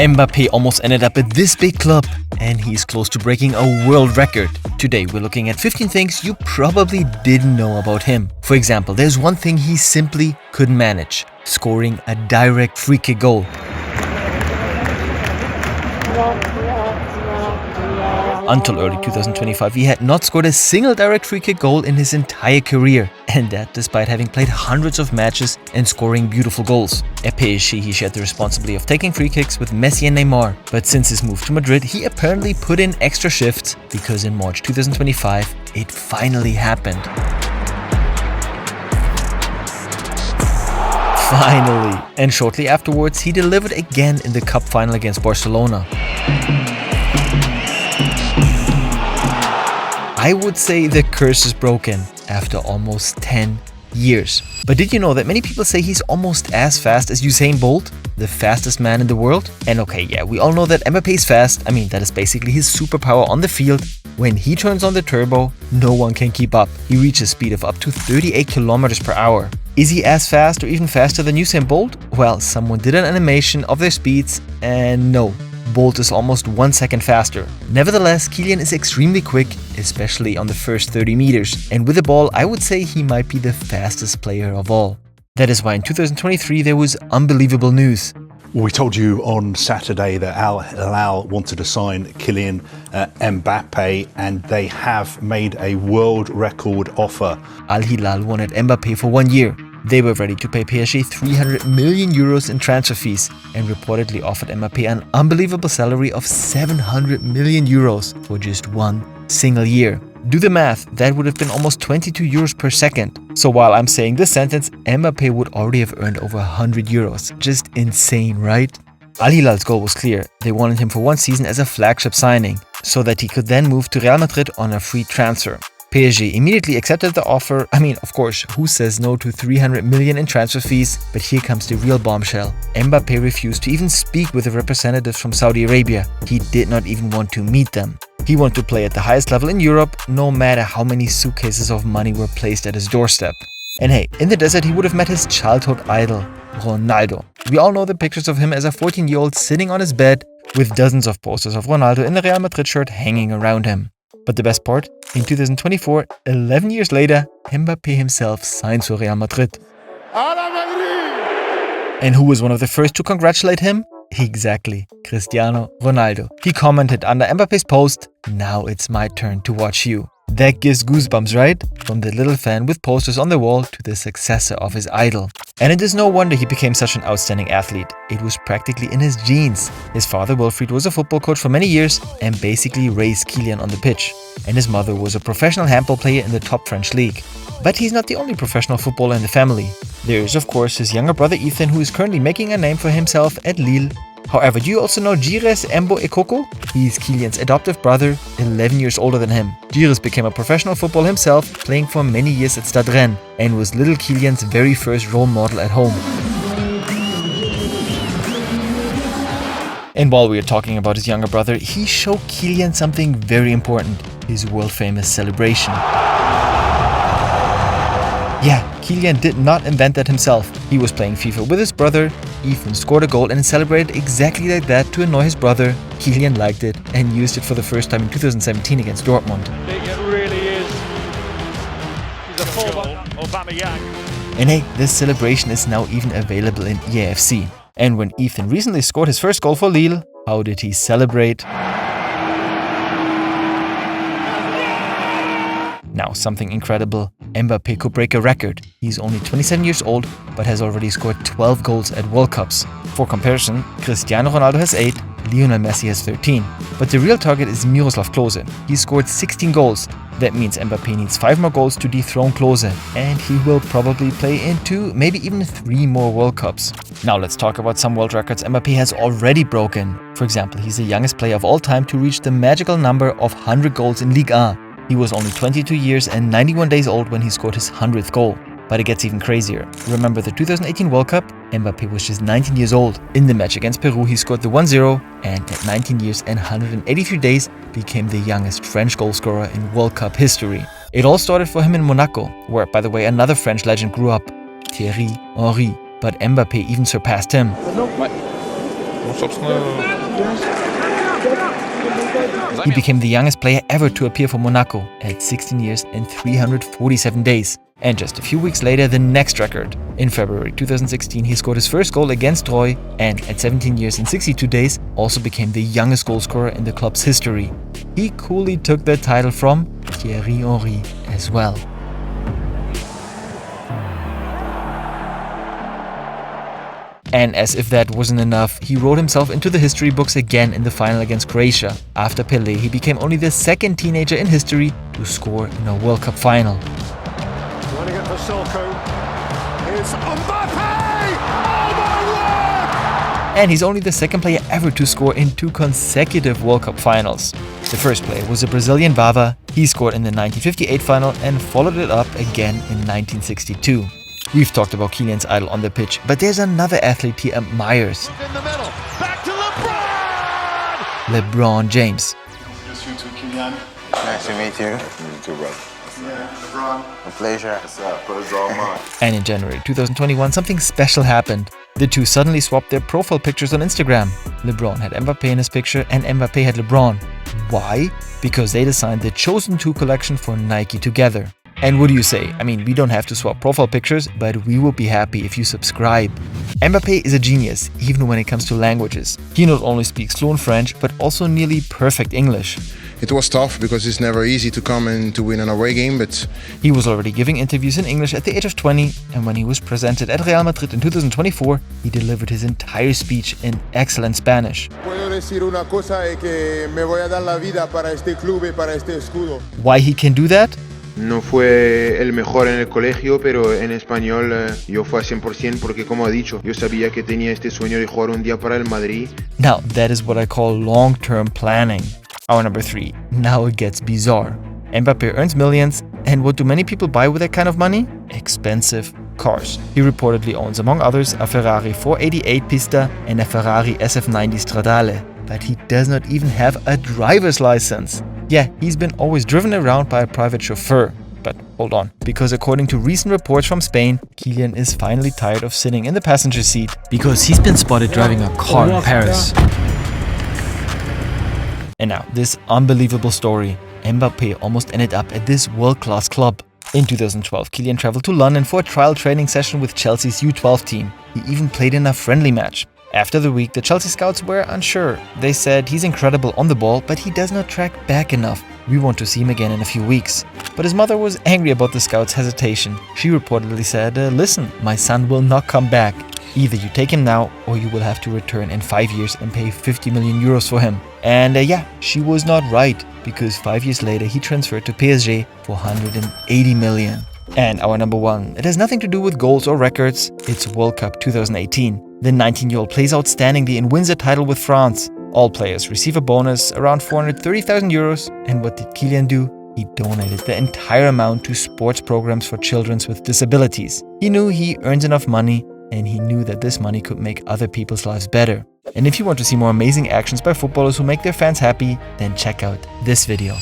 Mbappé almost ended up at this big club, and he's close to breaking a world record. Today we're looking at 15 things you probably didn't know about him. For example, there's one thing he simply couldn't manage: scoring a direct free kick goal. Until early 2025, he had not scored a single direct free kick goal in his entire career, and that despite having played hundreds of matches and scoring beautiful goals. At PSG, he shared the responsibility of taking free kicks with Messi and Neymar, but since his move to Madrid, he apparently put in extra shifts, because in March 2025, it finally happened. Finally! And shortly afterwards, he delivered again in the cup final against Barcelona. I would say the curse is broken after almost 10 years. But did you know that many people say he's almost as fast as Usain Bolt, the fastest man in the world? And okay, yeah, we all know that Mbappé is fast. I mean, that is basically his superpower on the field. When he turns on the turbo, no one can keep up. He reaches a speed of up to 38 kilometers per hour. Is he as fast or even faster than Usain Bolt? Well, someone did an animation of their speeds, and no, Bolt is almost 1 second faster. Nevertheless, Kylian is extremely quick, especially on the first 30 meters. And with the ball, I would say he might be the fastest player of all. That is why in 2023 there was unbelievable news. Well, we told you on Saturday that Al Hilal wanted to sign Kylian Mbappé, and they have made a world record offer. Al Hilal wanted Mbappé for 1 year. They were ready to pay PSG 300 million euros in transfer fees and reportedly offered Mbappé an unbelievable salary of 700 million euros for just 1 single year. Do the math, that would have been almost 22 euros per second. So while I'm saying this sentence, Mbappé would already have earned over 100 euros. Just insane, right? Al Hilal's goal was clear. They wanted him for 1 season as a flagship signing, so that he could then move to Real Madrid on a free transfer. PSG immediately accepted the offer. I mean, of course, who says no to 300 million in transfer fees? But here comes the real bombshell. Mbappé refused to even speak with the representatives from Saudi Arabia. He did not even want to meet them. He wanted to play at the highest level in Europe, no matter how many suitcases of money were placed at his doorstep. And hey, in the desert he would have met his childhood idol, Ronaldo. We all know the pictures of him as a 14-year-old sitting on his bed with dozens of posters of Ronaldo in the Real Madrid shirt hanging around him. But the best part, in 2024, 11 years later, Mbappé himself signs for Real Madrid. And who was one of the first to congratulate him? Exactly, Cristiano Ronaldo. He commented under Mbappé's post, "Now it's my turn to watch you." That gives goosebumps, right? From the little fan with posters on the wall to the successor of his idol. And it is no wonder he became such an outstanding athlete. It was practically in his genes. His father, Wilfried, was a football coach for many years and basically raised Kylian on the pitch. And his mother was a professional handball player in the top French league. But he's not the only professional footballer in the family. There is, of course, his younger brother Ethan, who is currently making a name for himself at Lille. However, do you also know Jires Embo Ekoko? He's Kylian's adoptive brother, 11 years older than him. Jires became a professional footballer himself, playing for many years at Stade Rennes, and was little Kylian's very first role model at home. And while we are talking about his younger brother, he showed Kylian something very important: his world-famous celebration. Yeah, Kylian did not invent that himself. He was playing FIFA with his brother. Ethan scored a goal and celebrated exactly like that to annoy his brother. Kylian liked it and used it for the first time in 2017 against Dortmund. It really is. He's a former Aubameyang. And hey, this celebration is now even available in EAFC. And when Ethan recently scored his first goal for Lille, how did he celebrate? Now, something incredible. Mbappé could break a record. He's only 27 years old, but has already scored 12 goals at World Cups. For comparison, Cristiano Ronaldo has 8, Lionel Messi has 13. But the real target is Miroslav Klose. He scored 16 goals. That means Mbappé needs 5 more goals to dethrone Klose, and he will probably play in 2, maybe even 3 more World Cups. Now let's talk about some world records Mbappé has already broken. For example, he's the youngest player of all time to reach the magical number of 100 goals in Ligue 1. He was only 22 years and 91 days old when he scored his 100th goal. But it gets even crazier. Remember the 2018 World Cup? Mbappé was just 19 years old. In the match against Peru, he scored the 1-0 and at 19 years and 183 days became the youngest French goalscorer in World Cup history. It all started for him in Monaco, where, by the way, another French legend grew up, Thierry Henry. But Mbappé even surpassed him. He became the youngest player ever to appear for Monaco at 16 years and 347 days. And just a few weeks later, the next record. In February 2016, he scored his first goal against Troyes and at 17 years and 62 days also became the youngest goalscorer in the club's history. He coolly took that title from Thierry Henry as well. And as if that wasn't enough, he wrote himself into the history books again in the final against Croatia. After Pelé, he became only the second teenager in history to score in a World Cup final. Running it for Silko. Here's Mbappé! Oh my word! And he's only the second player ever to score in 2 consecutive World Cup finals. The first player was a Brazilian Vava. He scored in the 1958 final and followed it up again in 1962. We've talked about Kylian's idol on the pitch, but there's another athlete he admires. In the middle, back to LeBron! LeBron James. Just you too, Kylian. Nice to meet you. You too, brother. Yeah, LeBron. A pleasure. What's up? Pleasure's all mine. And in January 2021, something special happened. The two suddenly swapped their profile pictures on Instagram. LeBron had Mbappé in his picture and Mbappé had LeBron. Why? Because they designed the Chosen 2 collection for Nike together. And what do you say? I mean, we don't have to swap profile pictures, but we will be happy if you subscribe. Mbappé is a genius, even when it comes to languages. He not only speaks fluent French, but also nearly perfect English. It was tough because it's never easy to come and to win an away game, but he was already giving interviews in English at the age of 20, and when he was presented at Real Madrid in 2024, he delivered his entire speech in excellent Spanish. Why he can do that? No fue el mejor en el colegio, pero en español yo fue a 100% porque, como ha dicho, yo sabía que tenía este sueño de jugar un día para el Madrid. Now, that is what I call long-term planning. Our number 3. Now it gets bizarre. Mbappé earns millions, and what do many people buy with that kind of money? Expensive cars. He reportedly owns, among others, a Ferrari 488 Pista and a Ferrari SF90 Stradale. But he does not even have a driver's license. Yeah, he's been always driven around by a private chauffeur. But hold on, because according to recent reports from Spain, Kylian is finally tired of sitting in the passenger seat because he's been spotted driving a car in Paris. And now, this unbelievable story. Mbappé almost ended up at this world-class club. In 2012, Kylian traveled to London for a trial training session with Chelsea's U12 team. He even played in a friendly match. After the week, the Chelsea scouts were unsure. They said he's incredible on the ball, but he does not track back enough. We want to see him again in a few weeks. But his mother was angry about the scouts' hesitation. She reportedly said, listen, my son will not come back. Either you take him now, or you will have to return in 5 years and pay 50 million euros for him. And yeah, she was not right, because 5 years later he transferred to PSG for 180 million. And our number 1, it has nothing to do with goals or records, it's World Cup 2018. The 19-year-old plays outstandingly and wins a title with France. All players receive a bonus, around 430,000 euros. And what did Kylian do? He donated the entire amount to sports programs for children with disabilities. He knew he earns enough money, and he knew that this money could make other people's lives better. And if you want to see more amazing actions by footballers who make their fans happy, then check out this video.